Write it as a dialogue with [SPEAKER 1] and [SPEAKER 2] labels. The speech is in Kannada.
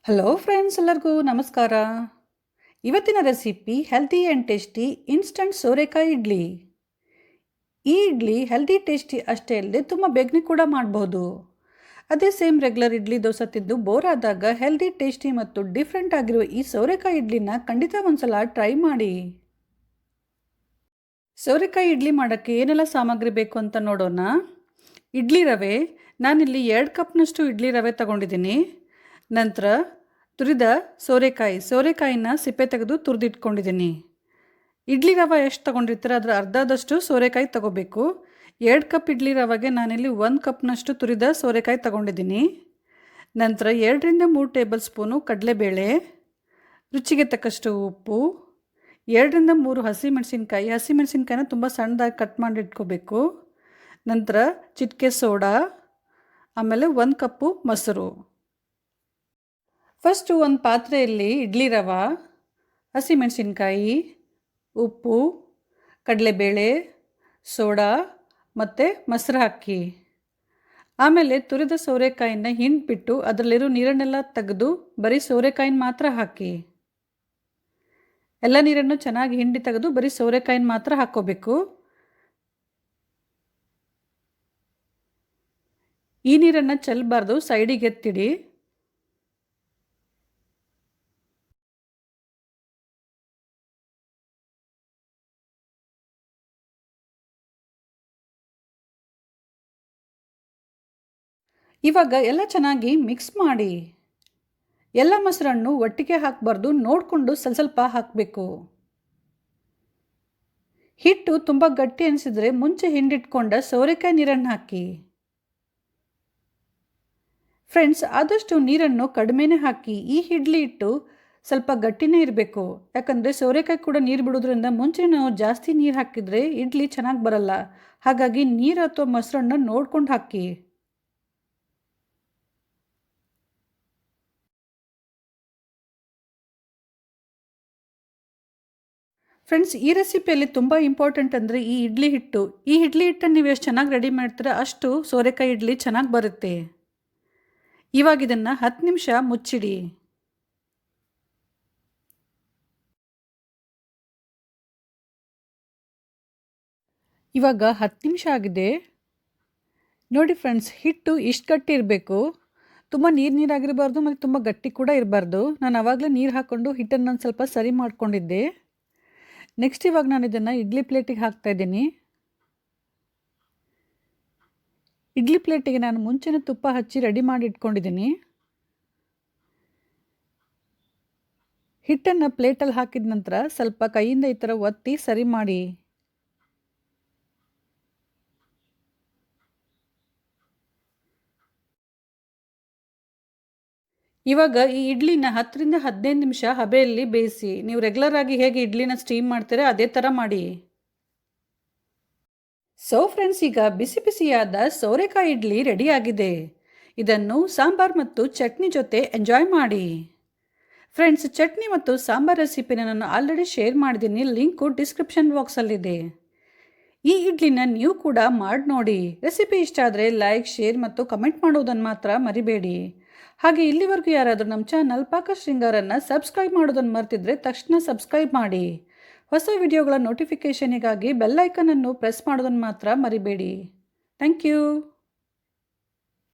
[SPEAKER 1] ಹಲೋ ಫ್ರೆಂಡ್ಸ್, ಎಲ್ಲರಿಗೂ ನಮಸ್ಕಾರ. ಇವತ್ತಿನ recipe healthy and tasty instant ಸೋರೆಕಾಯಿ ಇಡ್ಲಿ. ಈ ಇಡ್ಲಿ ಹೆಲ್ದಿ ಟೇಸ್ಟಿ ಅಷ್ಟೇ ಅಲ್ಲದೆ ತುಂಬ ಬೇಗನೆ ಕೂಡ ಮಾಡಬಹುದು. ಅದೇ ಸೇಮ್ ರೆಗ್ಯುಲರ್ ಇಡ್ಲಿ ದೋಸೆ ತಿಂದು ಬೋರ್ ಆದಾಗ ಹೆಲ್ದಿ ಟೇಸ್ಟಿ ಮತ್ತು ಡಿಫ್ರೆಂಟ್ ಆಗಿರುವ ಈ ಸೋರೆಕಾಯಿ ಇಡ್ಲಿನ ಖಂಡಿತ ಒಂದ್ಸಲ ಟ್ರೈ ಮಾಡಿ. ಸೋರೆಕಾಯಿ ಇಡ್ಲಿ ಮಾಡೋಕ್ಕೆ ಏನೆಲ್ಲ ಸಾಮಗ್ರಿ ಬೇಕು ಅಂತ ನೋಡೋಣ. ಇಡ್ಲಿ ರವೆ, ನಾನಿಲ್ಲಿ 2 ಕಪ್ನಷ್ಟು ಇಡ್ಲಿ ರವೆ ತಗೊಂಡಿದ್ದೀನಿ. ನಂತರ ತುರಿದ ಸೋರೆಕಾಯಿನ ಸಿಪ್ಪೆ ತೆಗೆದು ತುರಿದಿಟ್ಕೊಂಡಿದ್ದೀನಿ. ಇಡ್ಲಿ ರವೆ ಎಷ್ಟು ತೊಗೊಂಡಿರ್ತೀರ ಅದರ ಅರ್ಧದಷ್ಟು ಸೋರೆಕಾಯಿ ತೊಗೋಬೇಕು. 2 ಕಪ್ ಇಡ್ಲಿ ರವೆಗೆ ನಾನಿಲ್ಲಿ 1 ಕಪ್ನಷ್ಟು ತುರಿದ ಸೋರೆಕಾಯಿ ತೊಗೊಂಡಿದ್ದೀನಿ. ನಂತರ 2ರಿಂದ 3 ಟೇಬಲ್ ಸ್ಪೂನು ಕಡಲೆಬೇಳೆ, ರುಚಿಗೆ ತಕ್ಕಷ್ಟು ಉಪ್ಪು, 2ರಿಂದ 3 ಹಸಿಮೆಣಸಿನ್ಕಾಯಿನ ತುಂಬ ಸಣ್ಣದಾಗಿ ಕಟ್ ಮಾಡಿ ಇಟ್ಕೋಬೇಕು. ನಂತರ ಚಿಟಿಕೆ ಸೋಡಾ, ಆಮೇಲೆ 1 ಕಪ್ಪು ಮೊಸರು. ಫಸ್ಟು ಒಂದು ಪಾತ್ರೆಯಲ್ಲಿ ಇಡ್ಲಿ ರವೆ, ಹಸಿಮೆಣಸಿನ್ಕಾಯಿ, ಉಪ್ಪು, ಕಡಲೆಬೇಳೆ, ಸೋಡಾ ಮತ್ತು ಮೊಸರು ಹಾಕಿ, ಆಮೇಲೆ ತುರಿದ ಸೋರೆಕಾಯಿನ ಹಿಂಡ್ಬಿಟ್ಟು ಅದರಲ್ಲಿರೋ ನೀರನ್ನೆಲ್ಲ ತೆಗೆದು ಬರೀ ಸೋರೆಕಾಯಿನ ಮಾತ್ರ ಹಾಕಿ. ಎಲ್ಲ ನೀರನ್ನು ಚೆನ್ನಾಗಿ ಹಿಂಡಿ ತೆಗೆದು ಬರೀ ಸೋರೆಕಾಯಿನ ಮಾತ್ರ ಹಾಕ್ಕೋಬೇಕು. ಈ ನೀರನ್ನು ಚೆಲ್ಲಬಾರ್ದು, ಸೈಡಿಗೆ ಎತ್ತಿಡಿ. ಇವಾಗ ಎಲ್ಲ ಚೆನ್ನಾಗಿ ಮಿಕ್ಸ್ ಮಾಡಿ. ಎಲ್ಲ ಮೊಸರನ್ನು ಒಟ್ಟಿಗೆ ಹಾಕಬಾರ್ದು, ನೋಡಿಕೊಂಡು ಸ್ವಲ್ಪ ಹಾಕಬೇಕು. ಹಿಟ್ಟು ತುಂಬ ಗಟ್ಟಿ ಅನಿಸಿದರೆ ಮುಂಚೆ ಹಿಂಡಿಟ್ಕೊಂಡ ಸೋರೆಕಾಯಿ ನೀರನ್ನು ಹಾಕಿ. ಫ್ರೆಂಡ್ಸ್, ಆದಷ್ಟು ನೀರನ್ನು ಕಡಿಮೆನೇ ಹಾಕಿ. ಈ ಇಡ್ಲಿ ಹಿಟ್ಟು ಸ್ವಲ್ಪ ಗಟ್ಟಿನೇ ಇರಬೇಕು, ಯಾಕಂದರೆ ಸೋರೆಕಾಯಿ ಕೂಡ ನೀರು ಬಿಡೋದ್ರಿಂದ ಮುಂಚೆ ನಾವು ಜಾಸ್ತಿ ನೀರು ಹಾಕಿದರೆ ಇಡ್ಲಿ ಚೆನ್ನಾಗಿ ಬರಲ್ಲ. ಹಾಗಾಗಿ ನೀರು ಅಥವಾ ಮೊಸರನ್ನು ನೋಡ್ಕೊಂಡು ಹಾಕಿ. ಫ್ರೆಂಡ್ಸ್, ಈ ರೆಸಿಪಿಯಲ್ಲಿ ತುಂಬ ಇಂಪಾರ್ಟೆಂಟ್ ಅಂದರೆ ಈ ಇಡ್ಲಿ ಹಿಟ್ಟನ್ನು ನೀವು ಎಷ್ಟು ಚೆನ್ನಾಗಿ ರೆಡಿ ಮಾಡ್ತೀರಾ ಅಷ್ಟು ಸೋರೆಕಾಯಿ ಇಡ್ಲಿ ಚೆನ್ನಾಗಿ ಬರುತ್ತೆ. ಇವಾಗ ಇದನ್ನು 10 ನಿಮಿಷ ಮುಚ್ಚಿಡಿ. ಇವಾಗ 10 ನಿಮಿಷ ಆಗಿದೆ. ನೋಡಿ ಫ್ರೆಂಡ್ಸ್, ಹಿಟ್ಟು ಇಷ್ಟು ಗಟ್ಟಿ ಇರಬೇಕು. ತುಂಬ ನೀರಾಗಿರಬಾರ್ದು ಮತ್ತು ತುಂಬ ಗಟ್ಟಿ ಕೂಡ ಇರಬಾರ್ದು. ನಾನು ಆವಾಗಲೇ ನೀರು ಹಾಕ್ಕೊಂಡು ಹಿಟ್ಟನ್ನು ಒಂದು ಸ್ವಲ್ಪ ಸರಿ ಮಾಡ್ಕೊಂಡಿದ್ದೆ. ನೆಕ್ಸ್ಟ್ ಇವಾಗ ನಾನು ಇದನ್ನು ಇಡ್ಲಿ ಪ್ಲೇಟಿಗೆ ಹಾಕ್ತಾಯಿದ್ದೀನಿ. ಇಡ್ಲಿ ಪ್ಲೇಟಿಗೆ ನಾನು ಮುಂಚೆನೇ ತುಪ್ಪ ಹಚ್ಚಿ ರೆಡಿ ಮಾಡಿ ಇಟ್ಕೊಂಡಿದ್ದೀನಿ. ಹಿಟ್ಟನ್ನು ಪ್ಲೇಟಲ್ಲಿ ಹಾಕಿದ ನಂತರ ಸ್ವಲ್ಪ ಕೈಯಿಂದ ಈ ಥರ ಒತ್ತಿ ಸರಿ ಮಾಡಿ. ಇವಾಗ ಈ ಇಡ್ಲಿನ 10ರಿಂದ 15 ನಿಮಿಷ ಹಬೆಯಲ್ಲಿ ಬೇಯಿಸಿ. ನೀವು ರೆಗ್ಯುಲರ್ ಆಗಿ ಹೇಗೆ ಇಡ್ಲಿನ ಸ್ಟೀಮ್ ಮಾಡ್ತೀರಾ ಅದೇ ಥರ ಮಾಡಿ. ಸೊ ಫ್ರೆಂಡ್ಸ್, ಈಗ ಬಿಸಿ ಬಿಸಿಯಾದ ಸೋರೆಕಾಯಿ ಇಡ್ಲಿ ರೆಡಿಯಾಗಿದೆ. ಇದನ್ನು ಸಾಂಬಾರ್ ಮತ್ತು ಚಟ್ನಿ ಜೊತೆ ಎಂಜಾಯ್ ಮಾಡಿ. ಫ್ರೆಂಡ್ಸ್, ಚಟ್ನಿ ಮತ್ತು ಸಾಂಬಾರ್ ರೆಸಿಪಿನ ನಾನು ಆಲ್ರೆಡಿ ಶೇರ್ ಮಾಡಿದ್ದೀನಿ, ಲಿಂಕು ಡಿಸ್ಕ್ರಿಪ್ಷನ್ ಬಾಕ್ಸಲ್ಲಿದೆ. ಈ ಇಡ್ಲಿನ ನೀವು ಕೂಡ ಮಾಡಿ ನೋಡಿ. ರೆಸಿಪಿ ಇಷ್ಟ ಆದರೆ ಲೈಕ್, ಶೇರ್ ಮತ್ತು ಕಮೆಂಟ್ ಮಾಡೋದನ್ನು ಮಾತ್ರ ಮರಿಬೇಡಿ. ಹಾಗೆ ಇಲ್ಲಿವರೆಗೂ ಯಾರಾದರೂ ನಮ್ಮ ಚಾನಲ್ ಪಾಕ ಶೃಂಗಾರನ್ನು ಸಬ್ಸ್ಕ್ರೈಬ್ ಮಾಡೋದನ್ನು ಮರ್ತಿದ್ರೆ ತಕ್ಷಣ ಸಬ್ಸ್ಕ್ರೈಬ್ ಮಾಡಿ. ಹೊಸ ವಿಡಿಯೋಗಳ ನೋಟಿಫಿಕೇಷನಿಗಾಗಿ ಬೆಲ್ ಐಕನನ್ನು ಪ್ರೆಸ್ ಮಾಡೋದನ್ನು ಮಾತ್ರ ಮರಿಬೇಡಿ. Thank you.